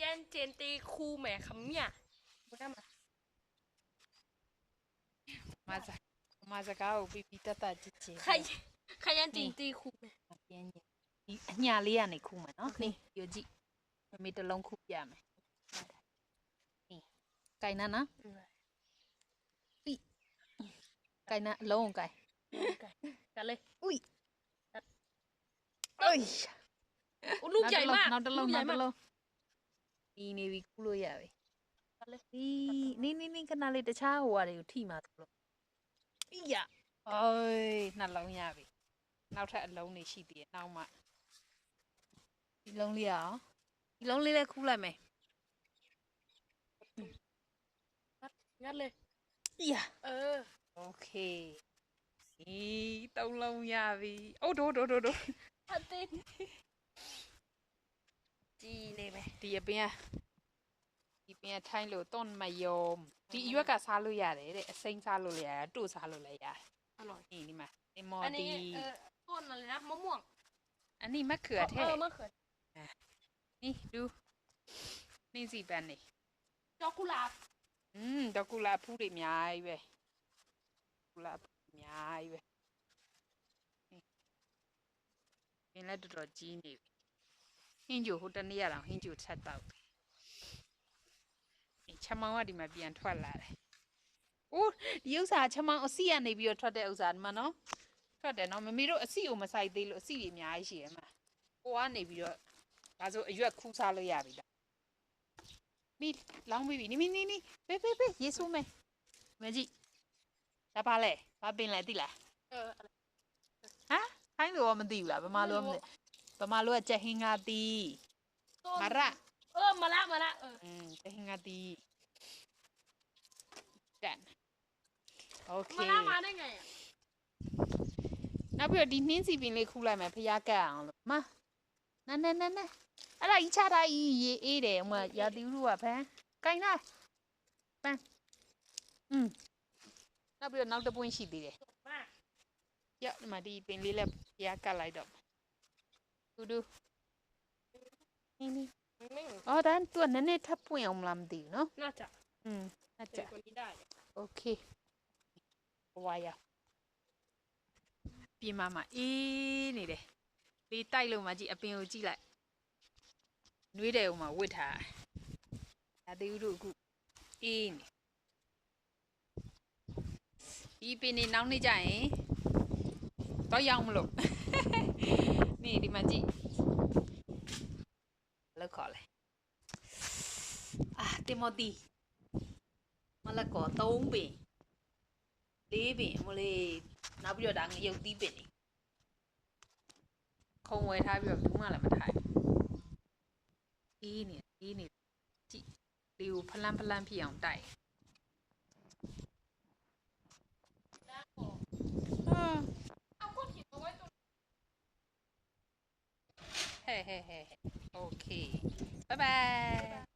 ယန်เจนตีคูแหม่คำเนี่ยบุญมามาจากเขาปีปีตาตาจิจิขยันเจนตีคูแหม่ပြင်းဒီအညာလေးကနေခုမယ်နော်နေယူကြည့်မမေတလုံးခုပြမယ်နေကိုင်နာနော်ပြီကိုင်နာအလုံးကိုင်กันเลย อุ้ยเอ้ย ลูกใหญ่มาก နောက်တစ်လုံးဒီနေပြီခုလို့ရပြီ กันเลย นี่ခဏလေးတခြားဟိုဟာတွေကိုထိမှာဆိုလို့အေးရအိုးနှလုံးရပြီနောက်ထပ်အလုံးတွေရှိသေးတယ်နောက်မှဒီလုံးလေးအောင်ဒီလုံးလေးလည်းခူးလိုက်မယ် งัดเลย အေးရ โอเคစီသုံးလုံးရပြီအိုးဒိုး พันตินจีเลยไหม ဒီအပင်ကထိုင်းလို့တွန်းမယုံဒီအရွက်ကစားလို့ရတယ်တဲ့အစိမ်းစားလို့လည်းရတယ်တို့စားလို့လည်းရတယ် อร่อย ဒီမှာအမော် อัน ဒီ นี้ต้นอะไรนะมะม่วง อันนี้มะเขือเทศ มะเขือ นี่ดูนี่สิပန်းနေ ดอกกุหลาบ ดอกกุหลาบဖူးတွေအများကြီးပဲกุหลาบအများကြီးပဲပင်လည်းတော်တော်ကြီးနေပြီဟင်းကျိုဟိုတနေ့ရအောင်ဟင်းကျိုချက်တော့ချမောင်ကဒီမှာပြန်ထွက်လာတယ်။အိုးဒီဥစ္စာချမောင်အစီကနေပြီးတော့ထွက်တဲ့ဥစ္စာဒီမှာနော်ထွက်တယ်နော်မမေတို့အစီကိုမဆိုင်သေးလို့အစီတွေအများကြီးရှိရမှာ။ကိုကနေပြီးတော့ဒါဆိုအရွက်ခူးစားလို့ရပြီလား။မိလောင်းပြီနီဖေးရေဆိုးမယ်။မကြီးဒါပါလေဘာပင်လဲသိလား อะไร ။ဟမ်ခိုင်းလို့ရောမသိဘူးလားဗမာလိုကဗမာလိုကကြက်ဟင်းငါတီး ต้น မရ มาละကြက်ဟင်းငါတီးတန်โอเค มาละมาได้ไงอ่ะ နောက်ပြီးတော့ဒီနှင်းစီပင်လေးခူးလိုက်မယ်ဖျားကတ်အောင်လို့မနဲအဲ့ဒါကြီးချတာကြီးရေအေးတယ်ဟိုမှာရာသီဥတုကဖန်ကိုင်လိုက်ပန်းနောက်ပြီးတော့နောက်တစ်ပွင့်ရှိသေးတယ် มา ရောက်ဒီမှာဒီပင်လေးလည်းဖျားကတ်လိုက်တော့တူတူนี่ ไม่ อ๋อဒါသူကနည်းနည်းထပ်ပွင့်အောင်မလားမသိဘူးနော် น่าจะ น่า เจ๋ จะ งกว่านี้ได้ โอเคဝါရပြင်มาအေးနေတယ်လေးတိုက်လို့မှကြည့်အပင်ကိုကြည့်လိုက်နွေးတယ်ဟိုမှာဝစ်ထားဒါသေးဦးတို့အခုအေးနေဒီပင်နေနောက်နေကြရင်တော့ရောက်မလို့နေဒီမှာကြည့်လောက်ခေါ်လေတင်မော်တီမလကော3ပင်4ပင်မလေးနောက်ပြီးတော့ဒါငရုတ်သီးပင်နေခုံဝယ်ထားပြီးတော့ဘူးမှလည်းမထိုင်အေးနေကြည့်လေးကိုဖလန်းဖြစ်အောင်တိုက်เอาก้อนหินมาไว้ตรง ဟဲ့โอเคဘိုင်ဘိုင်